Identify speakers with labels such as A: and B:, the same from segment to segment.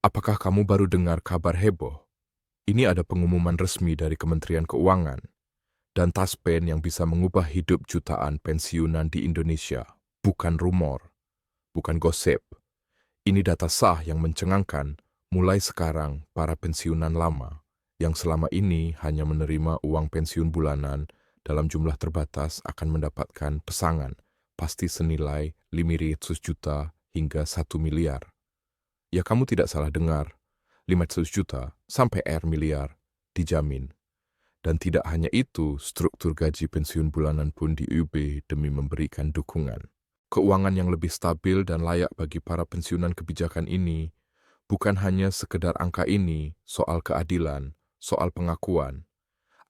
A: Apakah kamu baru dengar kabar heboh? Ini ada pengumuman resmi dari Kementerian Keuangan dan Taspen yang bisa mengubah hidup jutaan pensiunan di Indonesia. Bukan rumor, bukan gosip. Ini data sah yang mencengangkan. Mulai sekarang, para pensiunan lama yang selama ini hanya menerima uang pensiun bulanan dalam jumlah terbatas akan mendapatkan pesangon pasti senilai 500 juta hingga 1 miliar. Ya, kamu tidak salah dengar, 500 juta sampai miliar dijamin. Dan tidak hanya itu, struktur gaji pensiun bulanan pun diubah demi memberikan dukungan. Keuangan yang lebih stabil dan layak bagi para pensiunan. Kebijakan ini bukan hanya sekedar angka ini, soal keadilan, soal pengakuan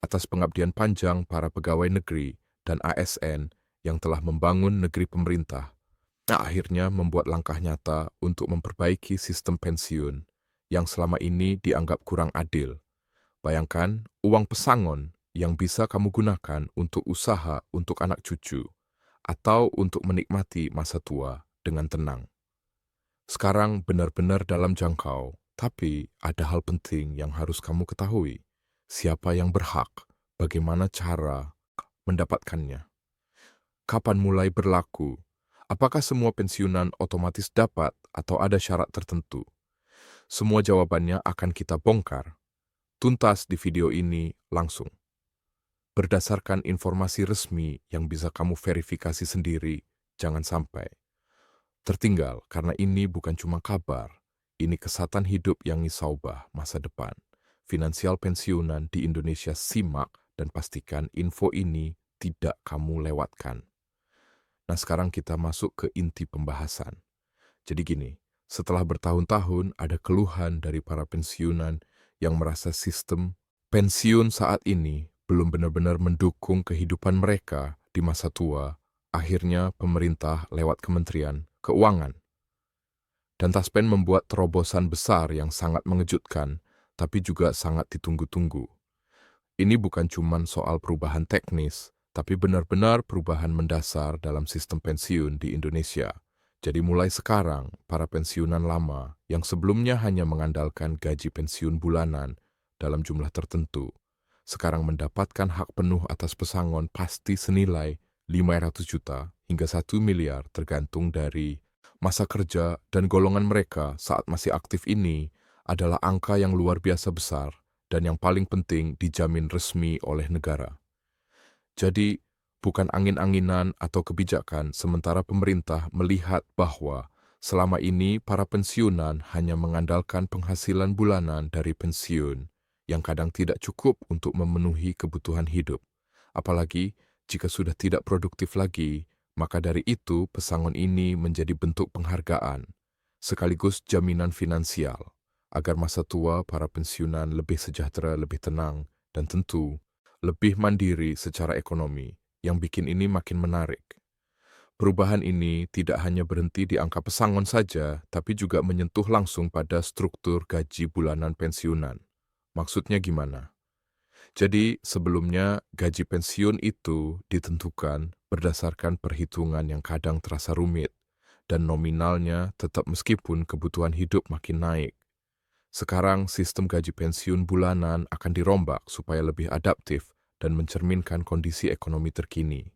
A: atas pengabdian panjang para pegawai negeri dan ASN yang telah membangun negeri pemerintah. Nah, akhirnya membuat langkah nyata untuk memperbaiki sistem pensiun yang selama ini dianggap kurang adil. Bayangkan uang pesangon yang bisa kamu gunakan untuk usaha untuk anak cucu atau untuk menikmati masa tua dengan tenang. Sekarang benar-benar dalam jangkau, tapi ada hal penting yang harus kamu ketahui. Siapa yang berhak, bagaimana cara mendapatkannya, kapan mulai berlaku, apakah semua pensiunan otomatis dapat atau ada syarat tertentu? Semua jawabannya akan kita bongkar tuntas di video ini langsung. Berdasarkan informasi resmi yang bisa kamu verifikasi sendiri, jangan sampai tertinggal karena ini bukan cuma kabar, ini kesehatan hidup yang ngisawbah masa depan. Finansial pensiunan di Indonesia, simak dan pastikan info ini tidak kamu lewatkan. Nah, sekarang kita masuk ke inti pembahasan. Jadi gini, setelah bertahun-tahun ada keluhan dari para pensiunan yang merasa sistem pensiun saat ini belum benar-benar mendukung kehidupan mereka di masa tua, akhirnya pemerintah lewat Kementerian Keuangan dan Taspen membuat terobosan besar yang sangat mengejutkan, tapi juga sangat ditunggu-tunggu. Ini bukan cuma soal perubahan teknis, tapi benar-benar perubahan mendasar dalam sistem pensiun di Indonesia. Jadi mulai sekarang, para pensiunan lama yang sebelumnya hanya mengandalkan gaji pensiun bulanan dalam jumlah tertentu, sekarang mendapatkan hak penuh atas pesangon pasti senilai 500 juta hingga 1 miliar tergantung dari masa kerja dan golongan mereka saat masih aktif. Ini adalah angka yang luar biasa besar dan yang paling penting dijamin resmi oleh negara. Jadi, bukan angin-anginan atau kebijakan, sementara pemerintah melihat bahwa selama ini para pensiunan hanya mengandalkan penghasilan bulanan dari pensiun yang kadang tidak cukup untuk memenuhi kebutuhan hidup. Apalagi jika sudah tidak produktif lagi, maka dari itu pesangon ini menjadi bentuk penghargaan, sekaligus jaminan finansial, agar masa tua para pensiunan lebih sejahtera, lebih tenang, dan tentu lebih mandiri secara ekonomi, yang bikin ini makin menarik. Perubahan ini tidak hanya berhenti di angka pesangon saja, tapi juga menyentuh langsung pada struktur gaji bulanan pensiunan. Maksudnya gimana? Jadi sebelumnya gaji pensiun itu ditentukan berdasarkan perhitungan yang kadang terasa rumit dan nominalnya tetap meskipun kebutuhan hidup makin naik. Sekarang sistem gaji pensiun bulanan akan dirombak supaya lebih adaptif dan mencerminkan kondisi ekonomi terkini.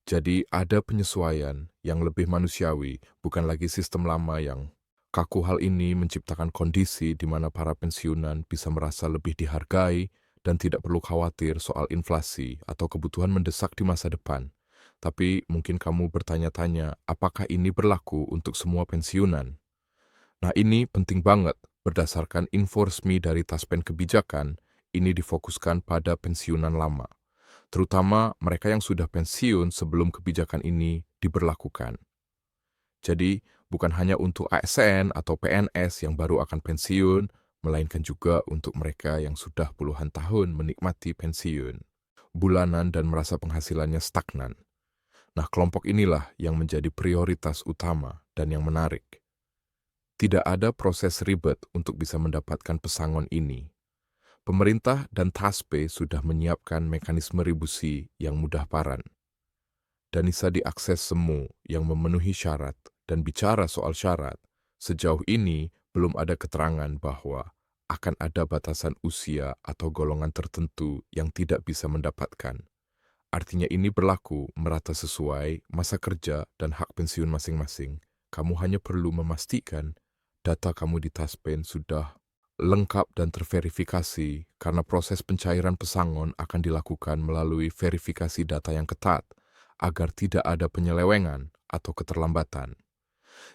A: Jadi ada penyesuaian yang lebih manusiawi, bukan lagi sistem lama yang kaku. Hal ini menciptakan kondisi di mana para pensiunan bisa merasa lebih dihargai dan tidak perlu khawatir soal inflasi atau kebutuhan mendesak di masa depan. Tapi mungkin kamu bertanya-tanya, apakah ini berlaku untuk semua pensiunan? Nah, ini penting banget. Berdasarkan info resmi dari Taspen Kebijakan, ini difokuskan pada pensiunan lama, terutama mereka yang sudah pensiun sebelum kebijakan ini diberlakukan. Jadi, bukan hanya untuk ASN atau PNS yang baru akan pensiun, melainkan juga untuk mereka yang sudah puluhan tahun menikmati pensiun bulanan dan merasa penghasilannya stagnan. Nah, kelompok inilah yang menjadi prioritas utama dan yang menarik. Tidak ada proses ribet untuk bisa mendapatkan pesangon ini. Pemerintah dan TASPE sudah menyiapkan mekanisme ribusi yang mudah paran dan bisa diakses semua yang memenuhi syarat. Dan bicara soal syarat, sejauh ini Belum ada keterangan bahwa akan ada batasan usia atau golongan tertentu yang tidak bisa mendapatkan. Artinya ini berlaku merata sesuai masa kerja dan hak pensiun masing-masing. Kamu hanya perlu memastikan data kamu di Taspen sudah lengkap dan terverifikasi karena proses pencairan pesangon akan dilakukan melalui verifikasi data yang ketat agar tidak ada penyelewengan atau keterlambatan.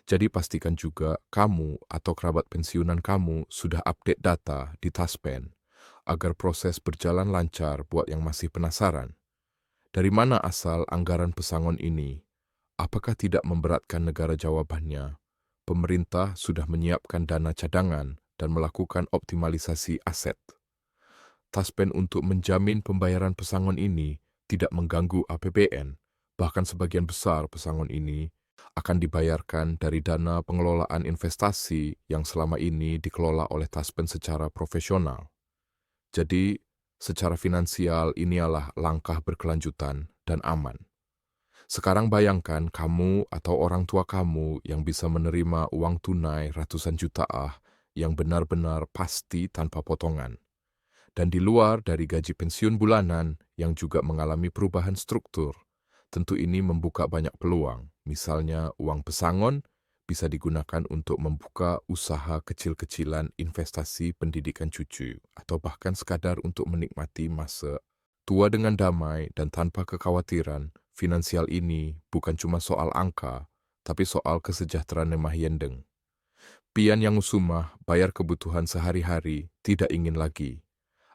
A: Jadi pastikan juga kamu atau kerabat pensiunan kamu sudah update data di Taspen agar proses berjalan lancar buat yang masih penasaran. Dari mana asal anggaran pesangon ini? Apakah tidak memberatkan negara? Jawabannya, pemerintah sudah menyiapkan dana cadangan dan melakukan optimalisasi aset. Taspen untuk menjamin pembayaran pesangon ini tidak mengganggu APBN, bahkan sebagian besar pesangon ini akan dibayarkan dari dana pengelolaan investasi yang selama ini dikelola oleh Taspen secara profesional. Jadi, secara finansial inilah langkah berkelanjutan dan aman. Sekarang bayangkan kamu atau orang tua kamu yang bisa menerima uang tunai ratusan juta yang benar-benar pasti tanpa potongan. Dan di luar dari gaji pensiun bulanan yang juga mengalami perubahan struktur, tentu ini membuka banyak peluang. Misalnya uang pesangon bisa digunakan untuk membuka usaha kecil-kecilan investasi pendidikan cucu atau bahkan sekadar untuk menikmati masa tua dengan damai dan tanpa kekhawatiran. Finansial ini bukan cuma soal angka, tapi soal kesejahteraan lemah yendeng. Pian yang usumah bayar kebutuhan sehari-hari tidak ingin lagi.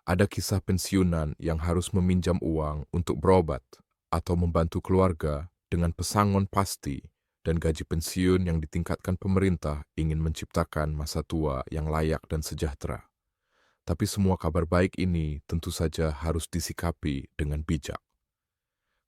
A: Ada kisah pensiunan yang harus meminjam uang untuk berobat atau membantu keluarga dengan pesangon pasti dan gaji pensiun yang ditingkatkan pemerintah ingin menciptakan masa tua yang layak dan sejahtera. Tapi semua kabar baik ini tentu saja harus disikapi dengan bijak.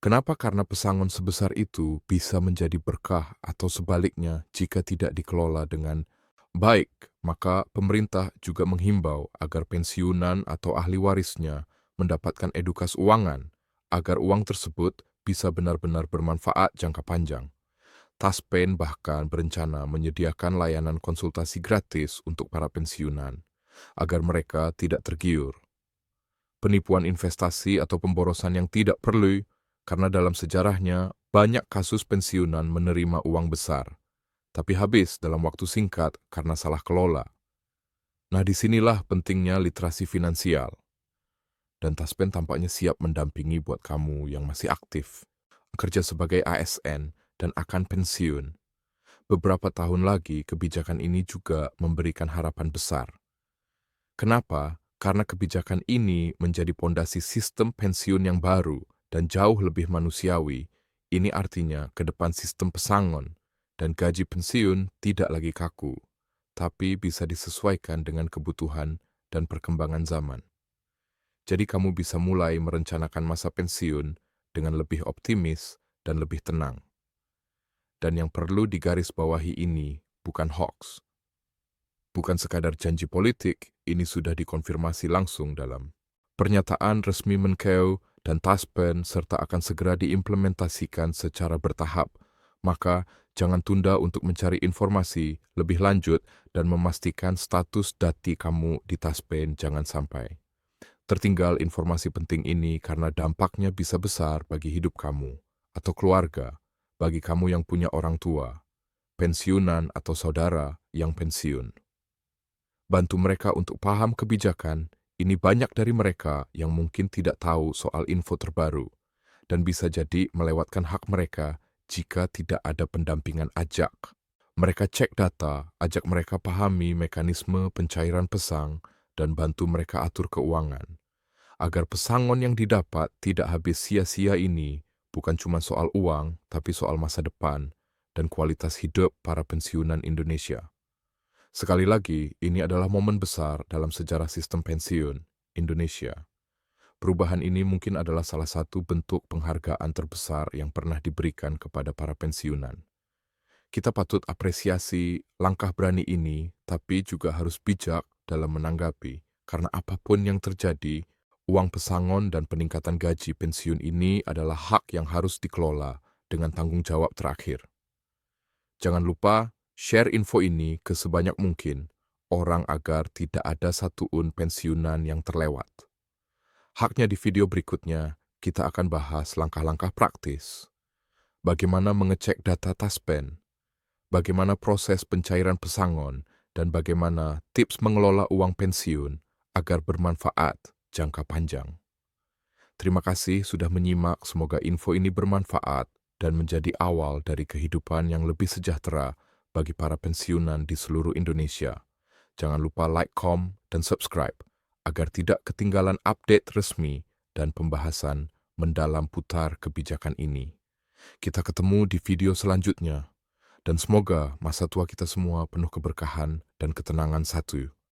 A: Kenapa? Karena pesangon sebesar itu bisa menjadi berkah atau sebaliknya jika tidak dikelola dengan baik, maka pemerintah juga menghimbau agar pensiunan atau ahli warisnya mendapatkan edukasi keuangan agar uang tersebut bisa benar-benar bermanfaat jangka panjang. Taspen bahkan berencana menyediakan layanan konsultasi gratis untuk para pensiunan agar mereka tidak tergiur penipuan investasi atau pemborosan yang tidak perlu, karena dalam sejarahnya banyak kasus pensiunan menerima uang besar tapi habis dalam waktu singkat karena salah kelola. Nah, disinilah pentingnya literasi finansial. Dan Taspen tampaknya siap mendampingi buat kamu yang masih aktif, kerja sebagai ASN, dan akan pensiun. Beberapa tahun lagi, kebijakan ini juga memberikan harapan besar. Kenapa? Karena kebijakan ini menjadi pondasi sistem pensiun yang baru dan jauh lebih manusiawi. Ini artinya ke depan sistem pesangon dan gaji pensiun tidak lagi kaku, tapi bisa disesuaikan dengan kebutuhan dan perkembangan zaman. Jadi kamu bisa mulai merencanakan masa pensiun dengan lebih optimis dan lebih tenang. Dan yang perlu digarisbawahi ini bukan hoax. Bukan sekadar janji politik, ini sudah dikonfirmasi langsung dalam pernyataan resmi Menkeu dan Taspen serta akan segera diimplementasikan secara bertahap. Maka, jangan tunda untuk mencari informasi lebih lanjut dan memastikan status dati kamu di Taspen jangan sampai tertinggal informasi penting ini karena dampaknya bisa besar bagi hidup kamu atau keluarga, bagi kamu yang punya orang tua, pensiunan atau saudara yang pensiun. Bantu mereka untuk paham kebijakan, ini banyak dari mereka yang mungkin tidak tahu soal info terbaru dan bisa jadi melewatkan hak mereka jika tidak ada pendampingan. Ajak mereka cek data, ajak mereka pahami mekanisme pencairan pesang, dan bantu mereka atur keuangan. Agar pesangon yang didapat tidak habis sia-sia ini bukan cuma soal uang, tapi soal masa depan dan kualitas hidup para pensiunan Indonesia. Sekali lagi, ini adalah momen besar dalam sejarah sistem pensiun Indonesia. Perubahan ini mungkin adalah salah satu bentuk penghargaan terbesar yang pernah diberikan kepada para pensiunan. Kita patut apresiasi langkah berani ini, tapi juga harus bijak dalam menanggapi, karena apapun yang terjadi, uang pesangon dan peningkatan gaji pensiun ini adalah hak yang harus dikelola dengan tanggung jawab terakhir. Jangan lupa share info ini ke sebanyak mungkin, orang agar tidak ada satuun pensiunan yang terlewat. Haknya di video berikutnya, kita akan bahas langkah-langkah praktis. Bagaimana mengecek data Taspen, bagaimana proses pencairan pesangon, dan bagaimana tips mengelola uang pensiun agar bermanfaat jangka panjang. Terima kasih sudah menyimak, semoga info ini bermanfaat dan menjadi awal dari kehidupan yang lebih sejahtera bagi para pensiunan di seluruh Indonesia. Jangan lupa like, dan subscribe agar tidak ketinggalan update resmi dan pembahasan mendalam putar kebijakan ini. Kita ketemu di video selanjutnya, dan semoga masa tua kita semua penuh keberkahan dan ketenangan satu.